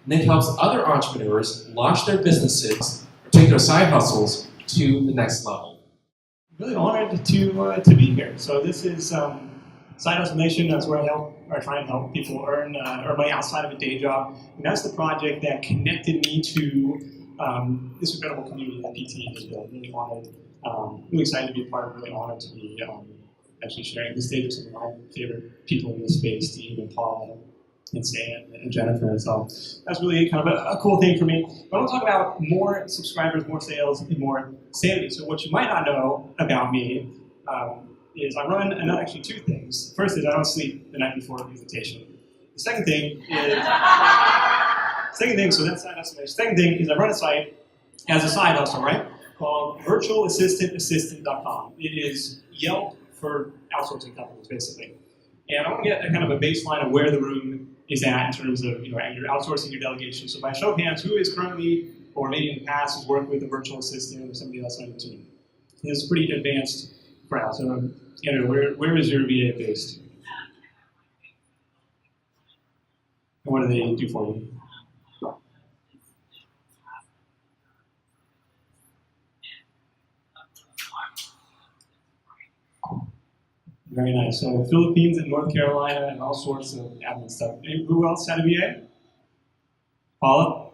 Nick helps other entrepreneurs launch their businesses or take their side hustles to the next level. Really honored to be here. So this is Side Hustle Nation. That's where I try and help people earn money outside of a day job. And that's the project that connected me to this incredible community that PT has built. Really honored, really excited to be a part of. Really honored to be actually sharing the stage with some of my favorite people in this space, Steve and Paul and Sam and Jennifer. And so that's really kind of a cool thing for me. But I want to talk about more subscribers, more sales, and more sanity. So what you might not know about me is I run actually two things. First is I don't sleep the night before a presentation. The second thing is, so that's side hustle. Second thing is I run a site as a side hustle, right? Called virtualassistantassistant.com. It is Yelp for outsourcing companies, basically. And I want to get a kind of a baseline of where the room is at in terms of, you're outsourcing your delegation. So by show of hands, who is currently, or maybe in the past, has worked with a virtual assistant or somebody else on your team? It's a pretty advanced crowd. So, Andrew, where is your VA based? And what do they do for you? Very nice. So Philippines and North Carolina and all sorts of admin stuff. Who else had a VA? Paula?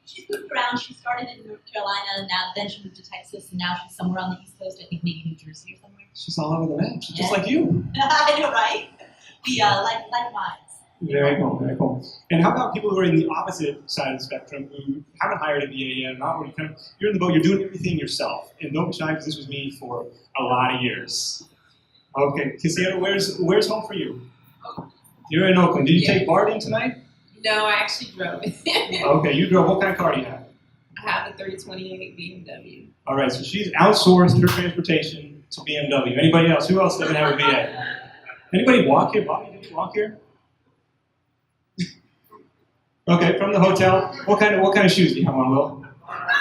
She's moved around. She started in North Carolina, then she moved to Texas, and now she's somewhere on the East Coast. I think maybe New Jersey or somewhere. She's all over the map. She's just like you. I know, right? The like minds. Very cool, very cool. And how about people who are in the opposite side of the spectrum who haven't hired a VA yet, not really you're in the boat, you're doing everything yourself. And don't be shy, because this was me for a lot of years. Okay, Cassandra, where's home for you? You're in Oakland. Did you take BART in tonight? No, I actually drove. Okay, you drove. What kind of car do you have? I have a 3028 BMW. All right, so she's outsourced her transportation to BMW. Anybody else? Who else doesn't have a VA? Anybody walk here? Bobby, did you walk here? Okay, from the hotel. What kind of shoes do you have on, Will?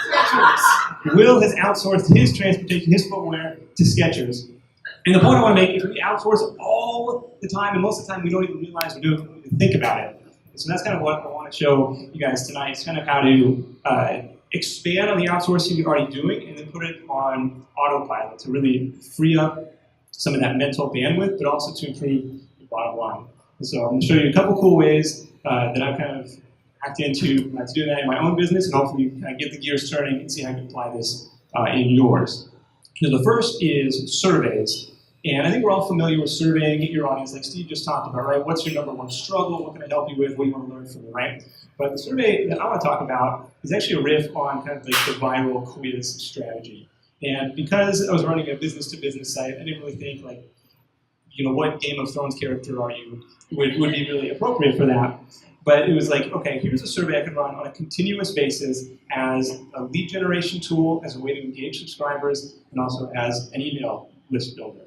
Skechers. Will has outsourced his transportation, his footwear, to Skechers. And the point I want to make is we outsource all the time, and most of the time we don't even realize we're doing it, we don't even think about it. So that's kind of what I want to show you guys tonight. It's kind of how to expand on the outsourcing you're already doing and then put it on autopilot to really free up some of that mental bandwidth, but also to improve your bottom line. And so I'm going to show you a couple cool ways that I've kind of hacked into doing that in my own business, and hopefully kind of get the gears turning and see how you can apply this in yours. Now, the first is surveys. And I think we're all familiar with surveying your audience, like Steve just talked about, right? What's your number one struggle? What can I help you with? What do you want to learn from me, right? But the survey that I want to talk about is actually a riff on kind of like the viral quiz strategy. And because I was running a business-to-business site, I didn't really think like, what Game of Thrones character are you would be really appropriate for that. But it was like, okay, here's a survey I can run on a continuous basis as a lead generation tool, as a way to engage subscribers, and also as an email list builder.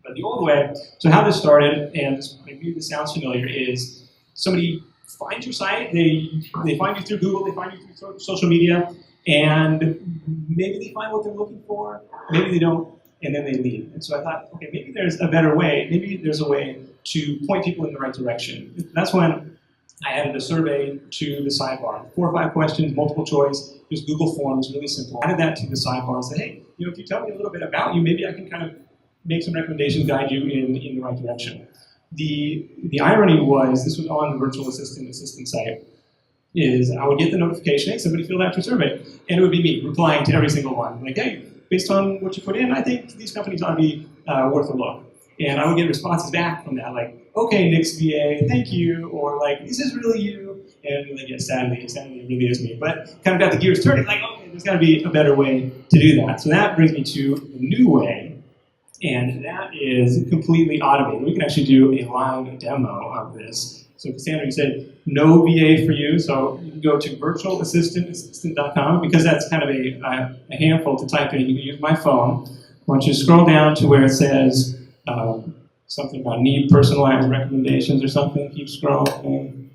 But the old way, so how this started, and maybe this sounds familiar, is somebody finds your site, they find you through Google, they find you through social media, and maybe they find what they're looking for, maybe they don't, and then they leave. And so I thought, okay, maybe there's a better way, maybe there's a way to point people in the right direction. That's when I added a survey to the sidebar. 4 or 5 questions, multiple choice, just Google Forms, really simple. I added that to the sidebar and said, hey, if you tell me a little bit about you, maybe I can kind of make some recommendations, guide you in the right direction. The irony was, this was on the virtual assistant site, is I would get the notification, hey, somebody filled out your survey, and it would be me replying to every single one. Like, hey, based on what you put in, I think these companies ought to be worth a look. And I would get responses back from that, like, okay, Nick's VA, thank you, or like, is this really you? And like, yeah, sadly, it really is me. But kind of got the gears turning, like, okay, there's got to be a better way to do that. So that brings me to a new way. And that is completely automated. We can actually do a live demo of this. So Cassandra, you said no VA for you, so you can go to virtualassistantassistant.com. Because that's kind of a handful to type in, you can use my phone. Why don't you scroll down to where it says something about need personalized recommendations or something. Keep scrolling,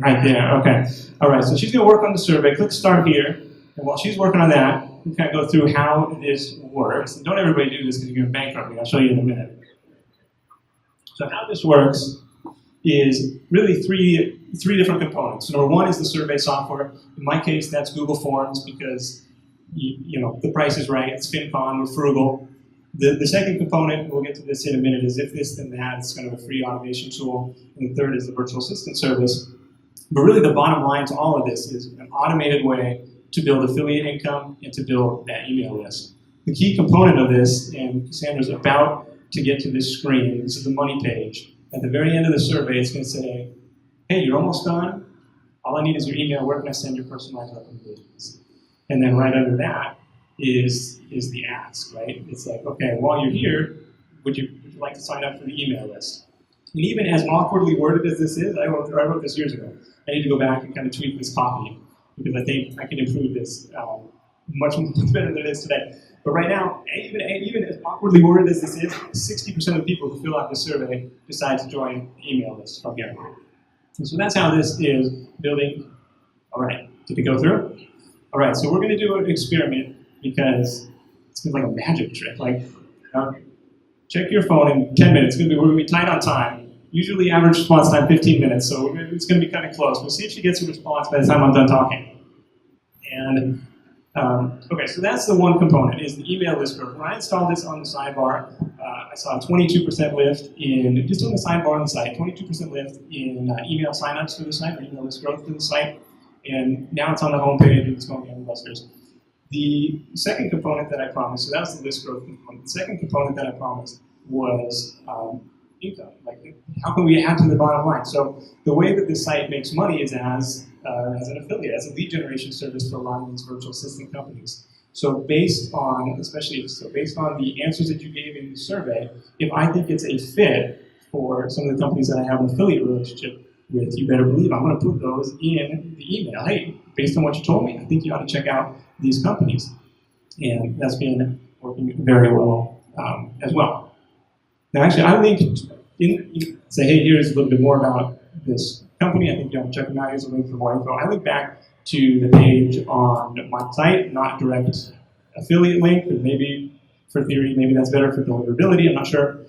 right there, okay. All right, so she's gonna work on the survey. Click start here. And while she's working on that, we kind of go through how this works. And don't everybody do this because you're going to bankrupt me. I'll show you in a minute. So how this works is really 3 three different components. Number one is the survey software. In my case, that's Google Forms because you know the price is right. It's FinCon, we're frugal. The second component, we'll get to this in a minute, is if this then that. It's kind of a free automation tool. And the third is the virtual assistant service. But really the bottom line to all of this is an automated way to build affiliate income and to build that email list. The key component of this, and Cassandra's about to get to this screen, this is the money page. At the very end of the survey, it's going to say, hey, you're almost done. All I need is your email. Where can I send your personalized recommendations? And then right under that is the ask, right? It's like, okay, while you're here, would you like to sign up for the email list? And even as awkwardly worded as this is, I wrote this years ago. I need to go back and kind of tweak this copy because I think I can improve this much better than it is today. But right now, even as awkwardly worded as this is, 60% of the people who fill out this survey decide to join the email list from here. And so that's how this is building. All right, did it go through? All right, so we're going to do an experiment because it's like a magic trick. Like, check your phone in 10 minutes. We're going to be tight on time. Usually average response time 15 minutes, so it's going to be kind of close. We'll see if she gets a response by the time I'm done talking. And okay, so that's the one component, is the email list growth. When I installed this on the sidebar, I saw a 22% lift in, just on the sidebar on the site, 22% lift in email signups for the site, or email list growth for the site. And now it's on the homepage and it's going to gangbusters. The second component that I promised, so that was the list growth component. The second component that I promised was income. Like, how can we add to the bottom line? So the way that this site makes money is as an affiliate, as a lead generation service for a lot of these virtual assistant companies. So based on, based on the answers that you gave in the survey, if I think it's a fit for some of the companies that I have an affiliate relationship with, you better believe I'm going to put those in the email. Hey, based on what you told me, I think you ought to check out these companies. And that's been working very well as well. Now, actually, I linked say, hey, here's a little bit more about this company. I think you ought to check them out. Here's a link for more info. I link back to the page on my site, not direct affiliate link, but maybe for theory, maybe that's better for deliverability. I'm not sure.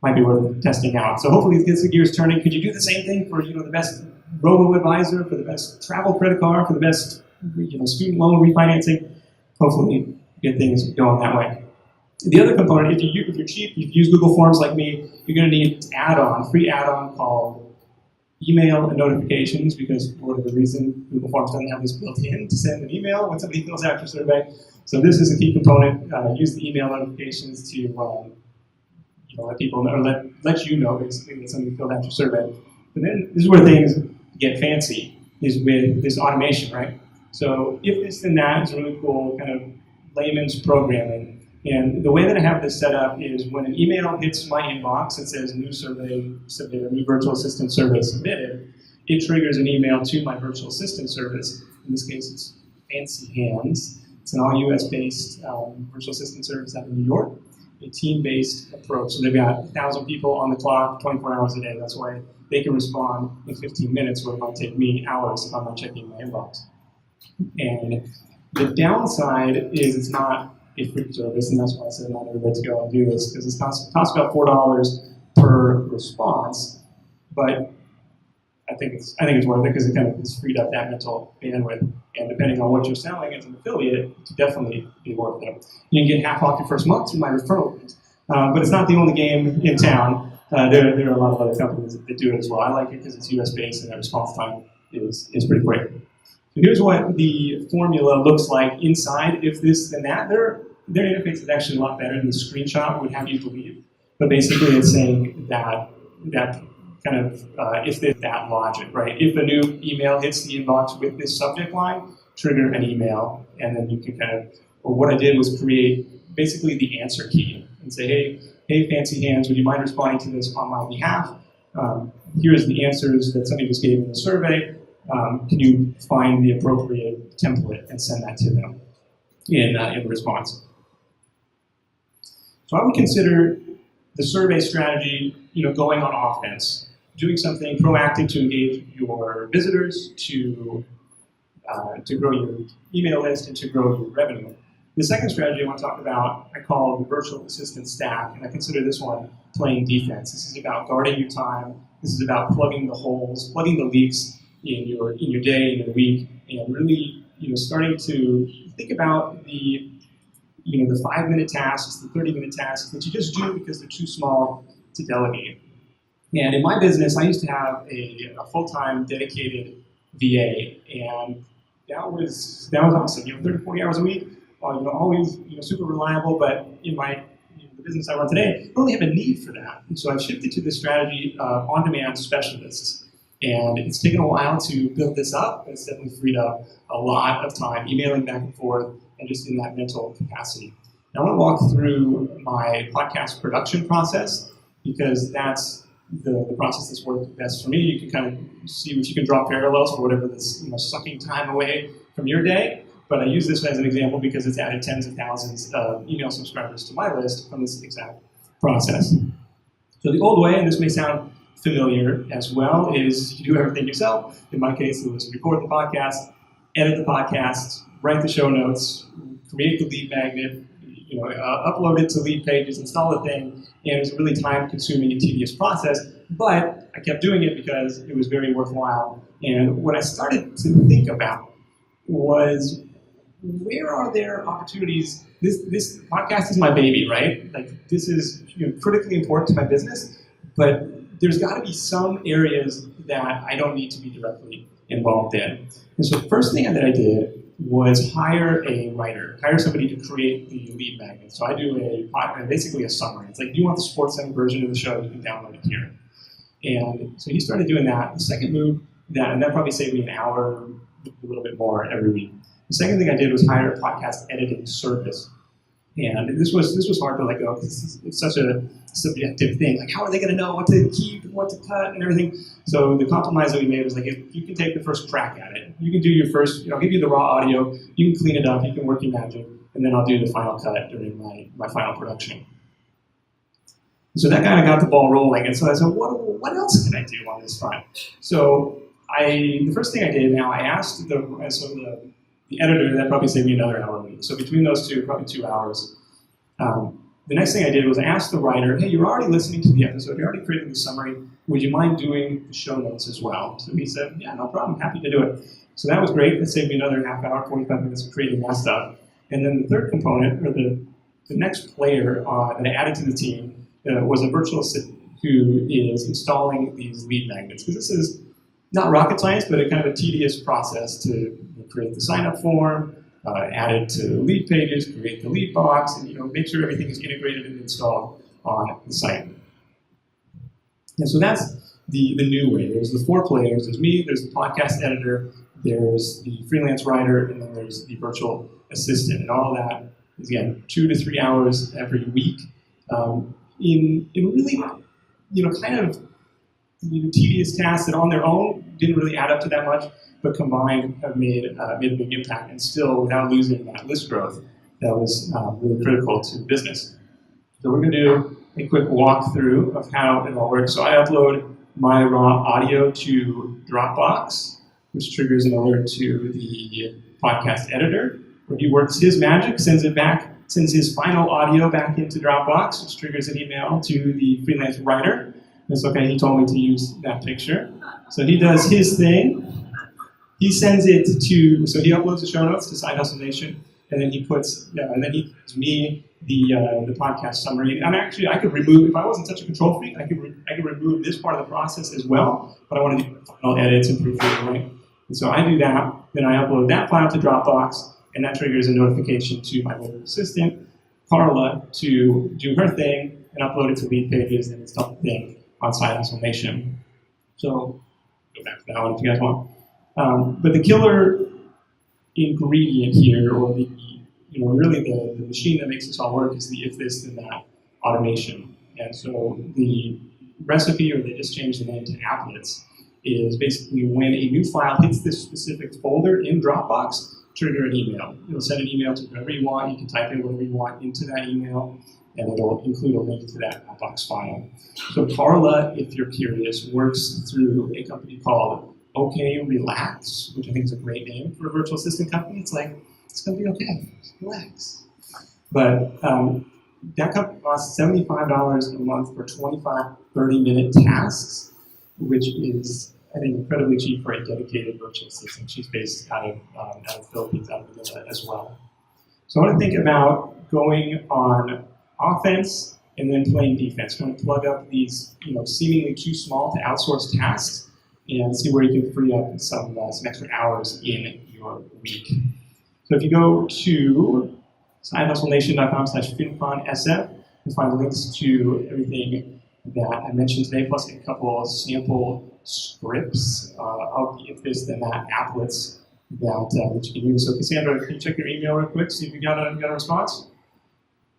Might be worth testing out. So hopefully it gets the gears turning. Could you do the same thing for the best robo-advisor, for the best travel credit card, for the best student loan refinancing? Hopefully get things going that way. The other component, if you're cheap, if you use Google Forms like me, you're going to need an free add-on called email and notifications, because for whatever reason, Google Forms doesn't have this built in to send an email when somebody fills out your survey. So this is a key component. Use the email notifications to let people know, or let you know basically that somebody filled out your survey. But then this is where things get fancy, is with this automation, right? So if this then that is really cool, kind of layman's programming. And the way that I have this set up is when an email hits my inbox that says new survey submitted, new virtual assistant survey submitted, it triggers an email to my virtual assistant service. In this case, it's Fancy Hands. It's an all US-based virtual assistant service out in New York, a team-based approach. So they've got 1,000 people on the clock, 24 hours a day. That's why they can respond in 15 minutes, where it might take me hours if I'm not checking my inbox. And the downside is it's not a free service, and that's why I said not everybody's go and do this, because it costs about $4 per response, but I think it's worth it because it kind of has freed up that mental bandwidth. And depending on what you're selling as an affiliate, it's definitely be worth it. You can get half off your first month through my referral links, but it's not the only game in town. There are a lot of other companies that do it as well. I like it because it's US based and that response time is pretty quick. So here's what the formula looks like inside. If this then that, their interface is actually a lot better than the screenshot would have you believe. But basically, it's saying that kind of if this that logic, right? If a new email hits the inbox with this subject line, trigger an email, and then you can kind of. Well, what I did was create basically the answer key and say, hey, Fancy Hands, would you mind responding to this on my behalf? Here's the answers that somebody just gave in the survey. Can you find the appropriate template and send that to them in response? So I would consider the survey strategy, going on offense, doing something proactive to engage your visitors, to grow your email list, and to grow your revenue. The second strategy I want to talk about, I call the virtual assistant stack, and I consider this one playing defense. This is about guarding your time. This is about plugging the holes, plugging the leaks in your day, in your week, and really, starting to think about the 5-minute tasks, the 30-minute tasks that you just do because they're too small to delegate. And in my business, I used to have a full-time dedicated VA, and that was awesome. 30, 40 hours a week, always super reliable. But in the business I run today, I don't really have a need for that. And so I've shifted to the strategy of on-demand specialists. And it's taken a while to build this up, but it's definitely freed up a lot of time emailing back and forth and just in that mental capacity. Now, I want to walk through my podcast production process because that's the process that's worked best for me. You can kind of see if you can draw parallels for whatever this sucking time away from your day. But I use this as an example because it's added tens of thousands of email subscribers to my list from this exact process. So the old way, and this may sound familiar as well, is you do everything yourself. In my case, it was record the podcast, edit the podcast, write the show notes, create the lead magnet, upload it to lead pages, install the thing, and it was a really time-consuming and tedious process, but I kept doing it because it was very worthwhile. And what I started to think about was, where are there opportunities? This podcast is my baby, right? Like, this is critically important to my business, but there's got to be some areas that I don't need to be directly involved in. And so the first thing that I did was hire a writer, hire somebody to create the lead magnet. So I do basically a summary. It's like, do you want the SportsCenter version of the show? You can download it here. And so he started doing that. The second move, and that probably saved me an hour, a little bit more every week. The second thing I did was hire a podcast editing service. And this was hard to let go because it's such a subjective thing. Like, how are they going to know what to keep and what to cut and everything? So the compromise that we made was like, if you can take the first crack at it. You can do your first, I'll give you the raw audio. You can clean it up. You can work your magic. And then I'll do the final cut during my final production. So that kind of got the ball rolling. And so I said, what else can I do on this front? So the first thing I did now, I asked the editor, that probably saved me another hour a week. So between those two, probably 2 hours. The next thing I did was I asked the writer, hey, you're already listening to the episode, you're already creating the summary, would you mind doing the show notes as well? So he said, yeah, no problem, happy to do it. So that was great. That saved me another half hour, 45 minutes of creating that stuff. And then the third component, or the next player that I added to the team was a virtual assistant who is installing these lead magnets. Because this is not rocket science, but a kind of a tedious process to create the sign-up form, add it to lead pages, create the lead box, and make sure everything is integrated and installed on the site. And so that's the new way. There's the 4 players. There's me, there's the podcast editor, there's the freelance writer, and then there's the virtual assistant. And all that is, again, 2 to 3 hours every week in really, kind of tedious tasks that on their own didn't really add up to that much, but combined have made a big impact, and still without losing that list growth that was really critical to business. So we're going to do a quick walkthrough of how it all works. So I upload my raw audio to Dropbox, which triggers an alert to the podcast editor, where he works his magic, sends his final audio back into Dropbox, which triggers an email to the freelance writer. It's okay, he told me to use that picture. So he does his thing. He sends it so he uploads the show notes to Side Hustle Nation, and then he gives me the podcast summary. And actually, I could remove, if I wasn't such a control freak, I could remove this part of the process as well, but I want to do final edits and proofreading, right? And so I do that, then I upload that file to Dropbox, and that triggers a notification to my little assistant, Carla, to do her thing and upload it to lead pages and install the thing on Side Hustle Nation. So go back to that one if you guys want. But the killer ingredient here, or really the machine that makes this all work, is the if this then that automation. And so the recipe, or they just changed the name to applets, is basically when a new file hits this specific folder in Dropbox, trigger an email. It'll send an email to whoever you want. You can type in whatever you want into that email, and it'll include a link to that Dropbox file. So Carla, if you're curious, works through a company called OK Relax, which I think is a great name for a virtual assistant company. It's like, it's going to be okay. Just relax. But that company costs $75 a month for 25, 30-minute tasks, which is, I think, incredibly cheap for a dedicated virtual assistant. She's based out of the Philippines, out of Manila as well. So I want to think about going on offense and then playing defense. I want to plug up these, seemingly too small to outsource tasks and see where you can free up some extra hours in your week. So if you go to sidehustlenation.com/finfonsf, you'll find links to everything that I mentioned today, plus a couple of sample scripts of the if this then that applets that you can use. So Cassandra, can you check your email real quick, see if you got a response?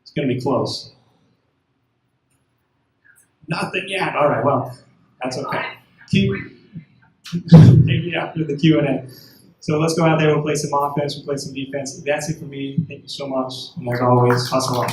It's going to be close. Nothing yet. All right, well, that's okay. Maybe after the Q&A. So let's go out there, we'll play some offense, we'll play some defense. That's it for me. Thank you so much. And as always, hustle on.